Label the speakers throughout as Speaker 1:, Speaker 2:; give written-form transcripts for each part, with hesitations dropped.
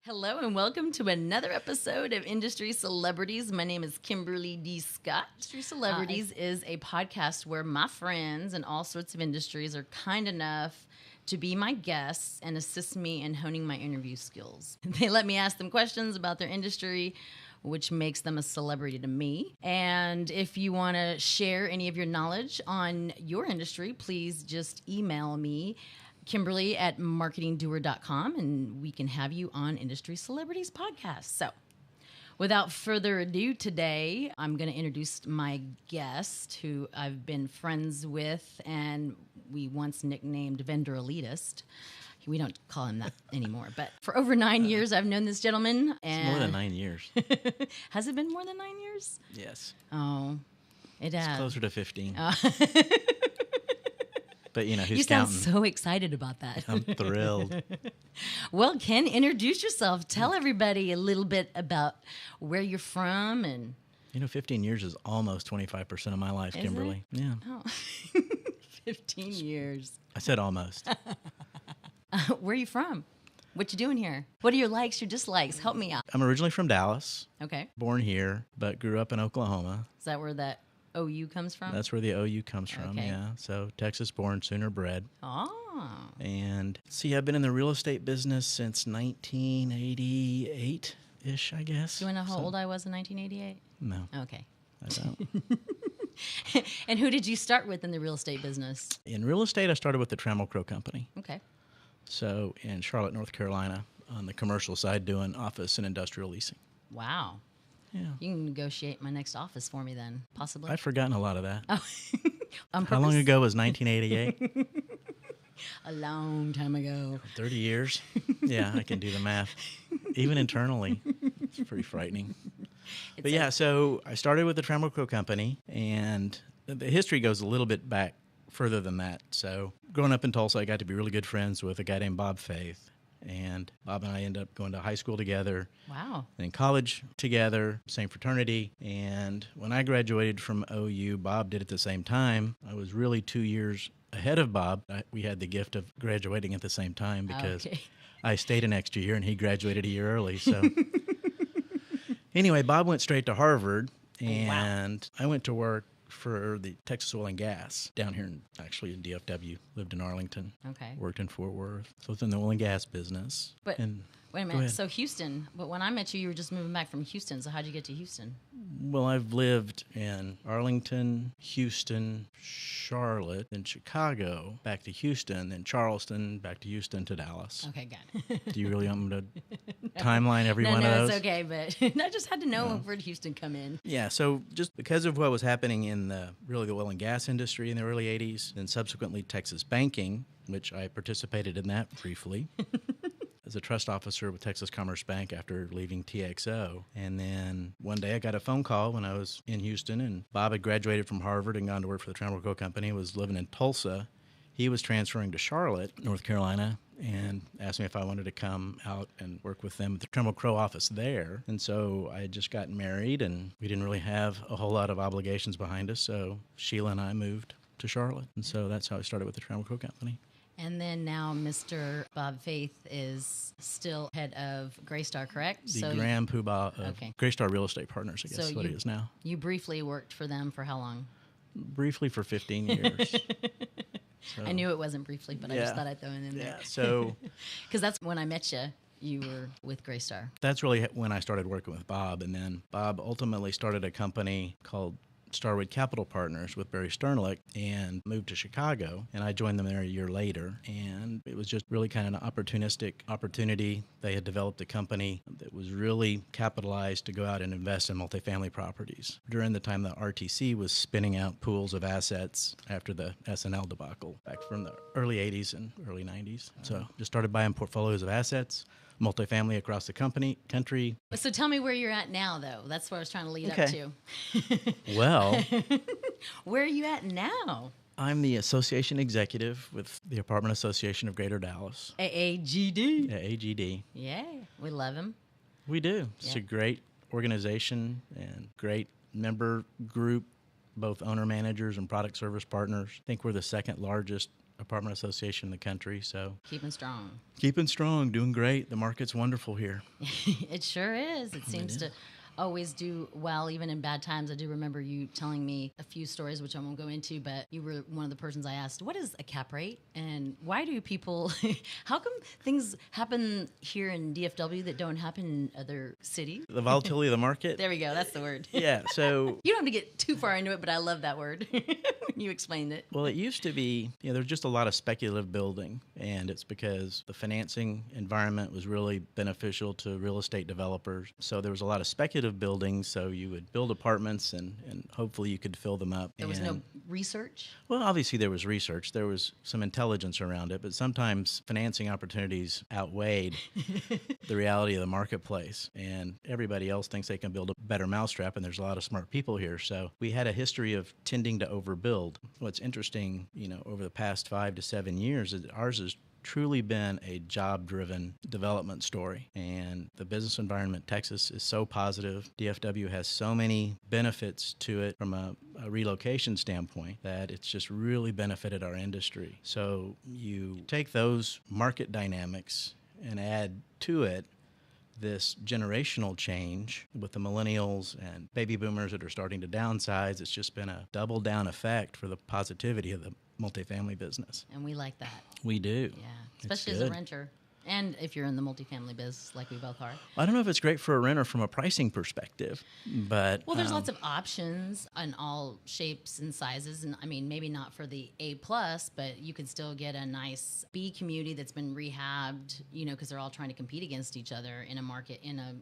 Speaker 1: Hello and welcome to another episode of Industry Celebrities. My name is Kimberly D. Scott. Industry Celebrities is a podcast where my friends in all sorts of industries are kind enough to be my guests and assist me in honing my interview skills. They let me ask them questions about their industry, which makes them a celebrity to me. And if you want to share any of your knowledge on your industry, please just email me, Kimberly at marketingdoer.com, and we can have you on Industry Celebrities Podcast. So without further ado, today I'm going to introduce my guest who I've been friends with, and we once nicknamed Vendor Elitist. We don't call him that anymore, but for over 9 years I've known this gentleman. And
Speaker 2: it's more than 9 years.
Speaker 1: Has it been more than 9 years?
Speaker 2: Yes.
Speaker 1: Oh, it has.
Speaker 2: It's closer to 15. But, who's
Speaker 1: you sound
Speaker 2: counting?
Speaker 1: so excited about that.
Speaker 2: I'm thrilled.
Speaker 1: Well, Ken, introduce yourself. Tell everybody a little bit about where you're from. And
Speaker 2: 15 years is almost 25% of my life,
Speaker 1: Is
Speaker 2: Kimberly. Yeah.
Speaker 1: Oh, 15 years.
Speaker 2: I said almost.
Speaker 1: Where are you from? What you doing here? What are your likes, your dislikes? Help me out.
Speaker 2: I'm originally from Dallas,
Speaker 1: Okay.
Speaker 2: born here, but grew up in Oklahoma.
Speaker 1: Is that where that OU comes from?
Speaker 2: That's where the OU comes from,
Speaker 1: Okay.
Speaker 2: yeah. So Texas born, Sooner bred.
Speaker 1: Oh.
Speaker 2: And see, I've been in the real estate business since 1988-ish, I guess.
Speaker 1: Do you know how old I was in 1988?
Speaker 2: No,
Speaker 1: Okay.
Speaker 2: I don't.
Speaker 1: And who did you start with in the real estate business?
Speaker 2: In real estate, I started with the Trammell Crow Company.
Speaker 1: Okay.
Speaker 2: So in Charlotte, North Carolina, on the commercial side, doing office and industrial leasing.
Speaker 1: Wow.
Speaker 2: Yeah.
Speaker 1: You can negotiate my next office for me then, possibly.
Speaker 2: I've forgotten a lot of that.
Speaker 1: Oh. On
Speaker 2: How long
Speaker 1: purpose?
Speaker 2: ago was 1988?
Speaker 1: A long time ago.
Speaker 2: 30 years? Yeah, I can do the math. Even internally, it's pretty frightening. But yeah, so I started with the Trammell Crow Company, and the history goes a little bit back further than that. So growing up in Tulsa, I got to be really good friends with a guy named Bob Faith. And Bob and I ended up going to high school together.
Speaker 1: Wow.
Speaker 2: And in college together, same fraternity. And when I graduated from OU, Bob did at the same time. I was really 2 years ahead of Bob. We had the gift of graduating at the same time because
Speaker 1: Okay.
Speaker 2: I stayed an extra year and he graduated a year early. So anyway, Bob went straight to Harvard, and I went to work for the Texas Oil and Gas down here, actually in DFW. Lived in Arlington.
Speaker 1: Okay.
Speaker 2: Worked in Fort Worth. So it's in the oil and gas business.
Speaker 1: But
Speaker 2: And
Speaker 1: wait a
Speaker 2: go
Speaker 1: minute.
Speaker 2: ahead.
Speaker 1: So Houston, but when I met you, you were just moving back from Houston. So how'd you get to Houston?
Speaker 2: Well, I've lived in Arlington, Houston, Charlotte, then Chicago, back to Houston, then Charleston, back to Houston to Dallas.
Speaker 1: Okay, got it.
Speaker 2: Do you really want me to timeline every one of
Speaker 1: No,
Speaker 2: those?
Speaker 1: it's okay. But I just had to know where did Houston come in.
Speaker 2: Yeah, so just because of what was happening in the oil and gas industry in the early 80s, and subsequently Texas banking, which I participated in that briefly. As a trust officer with Texas Commerce Bank after leaving TXO. And then one day I got a phone call when I was in Houston, and Bob had graduated from Harvard and gone to work for the Trammell Crow Company, was living in Tulsa. He was transferring to Charlotte, North Carolina, and asked me if I wanted to come out and work with them at the Trammell Crow office there. And so I had just gotten married, and we didn't really have a whole lot of obligations behind us, so Sheila and I moved to Charlotte. And so that's how I started with the Trammell Crow Company.
Speaker 1: And then now Mr. Bob Faith is still head of Greystar, correct?
Speaker 2: The grand poobah of
Speaker 1: Okay.
Speaker 2: Greystar Real Estate Partners, I guess
Speaker 1: So
Speaker 2: is what it is now.
Speaker 1: You briefly worked for them for how long?
Speaker 2: Briefly for 15 years. So,
Speaker 1: I knew it wasn't briefly, but I just
Speaker 2: yeah.
Speaker 1: thought I'd throw it in there.
Speaker 2: Yeah, so
Speaker 1: Because that's when I met you. You were with Greystar.
Speaker 2: that's really when I started working with Bob. And then Bob ultimately started a company called Starwood Capital Partners with Barry Sternlicht and moved to Chicago. And I joined them there a year later. And it was just really kind of an opportunistic opportunity. They had developed a company that was really capitalized to go out and invest in multifamily properties. During the time the RTC was spinning out pools of assets after the SNL debacle back from the early 80s and early 90s. So just started buying portfolios of assets, multifamily across the country.
Speaker 1: So tell me where you're at now, though. That's what I was trying to lead up
Speaker 2: Okay.
Speaker 1: to.
Speaker 2: Well,
Speaker 1: Where are you at now?
Speaker 2: I'm the association executive with the Apartment Association of Greater Dallas,
Speaker 1: AAGD.
Speaker 2: AGD.
Speaker 1: Yeah, we love him.
Speaker 2: We do. It's
Speaker 1: Yeah.
Speaker 2: a great organization and great member group, both owner managers and product service partners. I think we're the second largest apartment association in the country. So
Speaker 1: Keeping strong.
Speaker 2: keeping strong, doing great. The market's wonderful here.
Speaker 1: It sure is. It seems to always do well, even in bad times. I do remember you telling me a few stories, which I won't go into, but you were one of the persons I asked, what is a cap rate? And why do people, how come things happen here in DFW that don't happen in other cities?
Speaker 2: The volatility of the market?
Speaker 1: There we go. That's the word.
Speaker 2: Yeah, so...
Speaker 1: You don't have to get too far into it, but I love that word when you explained it.
Speaker 2: Well, it used to be, there's just a lot of speculative building, and it's because the financing environment was really beneficial to real estate developers. So there was a lot of speculative buildings, so you would build apartments and hopefully you could fill them up.
Speaker 1: There was no research?
Speaker 2: Well, obviously there was research. There was some intelligence around it, but sometimes financing opportunities outweighed the reality of the marketplace. And everybody else thinks they can build a better mousetrap, and there's a lot of smart people here. So we had a history of tending to overbuild. What's interesting, over the past 5 to 7 years, is ours is truly been a job-driven development story. And the business environment in Texas is so positive. DFW has so many benefits to it from a relocation standpoint that it's just really benefited our industry. So you take those market dynamics and add to it this generational change with the millennials and baby boomers that are starting to downsize. It's just been a double down effect for the positivity of the multifamily business.
Speaker 1: And we like that.
Speaker 2: We do.
Speaker 1: Yeah, especially as a renter. And if you're in the multifamily biz, like we both are.
Speaker 2: I don't know if it's great for a renter from a pricing perspective, but...
Speaker 1: Well, there's lots of options in all shapes and sizes. And I mean, maybe not for the A+, but you could still get a nice B community that's been rehabbed, because they're all trying to compete against each other in a market, in a,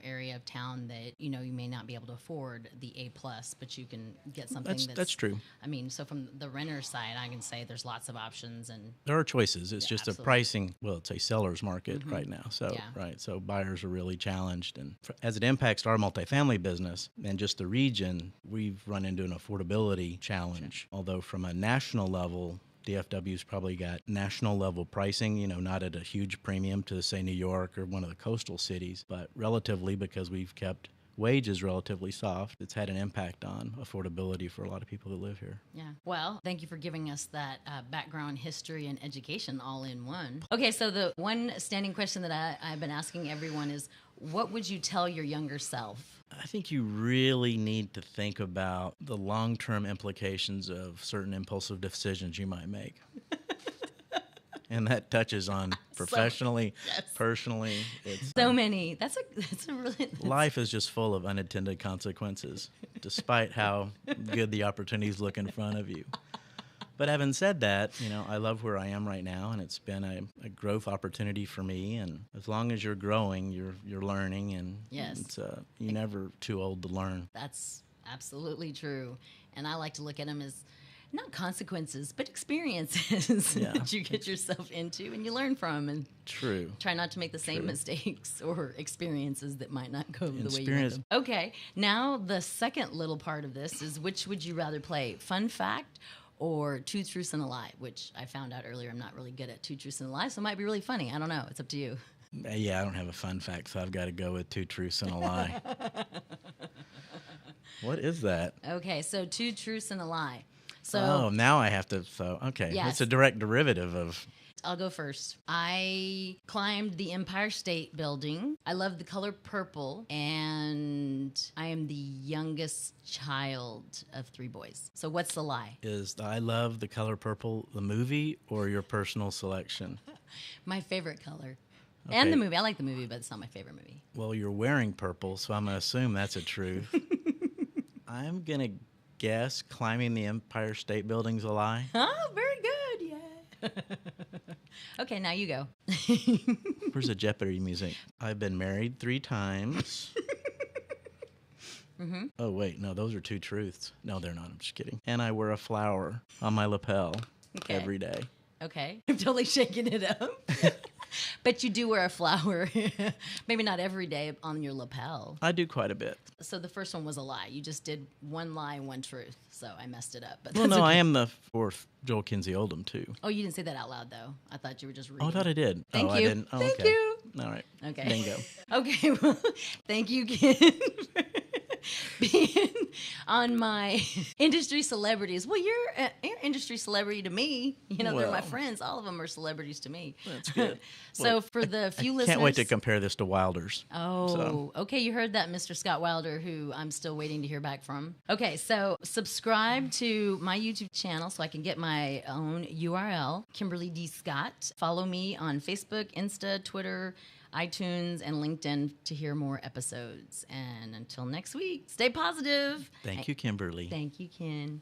Speaker 1: area of town that, you may not be able to afford the A+, but you can get something
Speaker 2: that's true.
Speaker 1: I mean, so from the renter side, I can say there's lots of options. And
Speaker 2: there are choices. It's just
Speaker 1: absolutely.
Speaker 2: a pricing, it's a seller's market right now. So,
Speaker 1: Yeah.
Speaker 2: So buyers are really challenged. And as it impacts our multifamily business and just the region, we've run into an affordability challenge. Sure. Although from a national level, DFW's probably got national level pricing, not at a huge premium to, say, New York or one of the coastal cities, but relatively, because we've kept wages relatively soft, it's had an impact on affordability for a lot of people that live here.
Speaker 1: Yeah. Well, thank you for giving us that background, history, and education all in one. Okay, so the one standing question that I've been asking everyone is, what would you tell your younger self?
Speaker 2: I think you really need to think about the long-term implications of certain impulsive decisions you might make. And that touches on professionally, personally. It's
Speaker 1: so many. That's a really...
Speaker 2: Life is just full of unintended consequences, despite how good the opportunities look in front of you. But having said that, I love where I am right now, and it's been a growth opportunity for me. And as long as you're growing, you're learning, and
Speaker 1: yes.
Speaker 2: You're never too old to learn.
Speaker 1: That's absolutely true. And I like to look at them as not consequences, but experiences that you get yourself into and you learn from. And
Speaker 2: true.
Speaker 1: Try not to make the same mistakes or experiences that might not go the way you want them. Okay, now the second little part of this is, which would you rather play, fun fact or two truths and a lie, which I found out earlier I'm not really good at two truths and a lie, so it might be really funny. I don't know. It's up to you.
Speaker 2: Yeah, I don't have a fun fact, so I've got to go with two truths and a lie. What is that?
Speaker 1: Okay, so two truths and a lie. So,
Speaker 2: now I have to, okay. Yes. It's a direct derivative of...
Speaker 1: I'll go first. I climbed the Empire State Building. I love the color purple, and I am the youngest child of 3 boys. So what's the lie?
Speaker 2: Is I love the color purple the movie or your personal selection?
Speaker 1: My favorite color. Okay. And the movie. I like the movie, but it's not my favorite movie.
Speaker 2: Well, you're wearing purple, so I'm going to assume that's a truth. I'm going to guess climbing the Empire State Building's a lie.
Speaker 1: Oh, very good. Yeah. Okay, now you go.
Speaker 2: Where's the Jeopardy music? I've been married 3 times.
Speaker 1: Mm-hmm.
Speaker 2: Oh, wait. No, those are 2 truths. No, they're not. I'm just kidding. And I wear a flower on my lapel every day.
Speaker 1: Okay. I'm totally shaking it up. But you do wear a flower, maybe not every day, on your lapel.
Speaker 2: I do quite a bit.
Speaker 1: So the first one was a lie. You just did 1 lie and 1 truth. So I messed it up. But
Speaker 2: well, no, okay. I am the 4th Joel Kinsey Oldham, too.
Speaker 1: Oh, you didn't say that out loud, though. I thought you were just reading.
Speaker 2: Oh, I thought I did.
Speaker 1: Thank you.
Speaker 2: I didn't. Oh,
Speaker 1: Thank
Speaker 2: okay.
Speaker 1: you.
Speaker 2: All right.
Speaker 1: Okay.
Speaker 2: Bingo.
Speaker 1: Okay, well, thank you, Ken, for being on my industry celebrities. Well, you're an industry celebrity to me. You know, they're my
Speaker 2: Well,
Speaker 1: friends. All of them are celebrities to me.
Speaker 2: That's good.
Speaker 1: So
Speaker 2: Well,
Speaker 1: for the few
Speaker 2: I
Speaker 1: listeners,
Speaker 2: can't wait to compare this to Wilder's.
Speaker 1: Oh,
Speaker 2: So.
Speaker 1: okay. You heard that, Mr. Scott Wilder, who I'm still waiting to hear back from. Okay, so subscribe to my YouTube channel so I can get my own URL, Kimberly D. Scott. Follow me on Facebook, Insta, Twitter, iTunes, and LinkedIn to hear more episodes. And until next week, stay positive.
Speaker 2: Thank you, Kimberly.
Speaker 1: Thank you, Ken.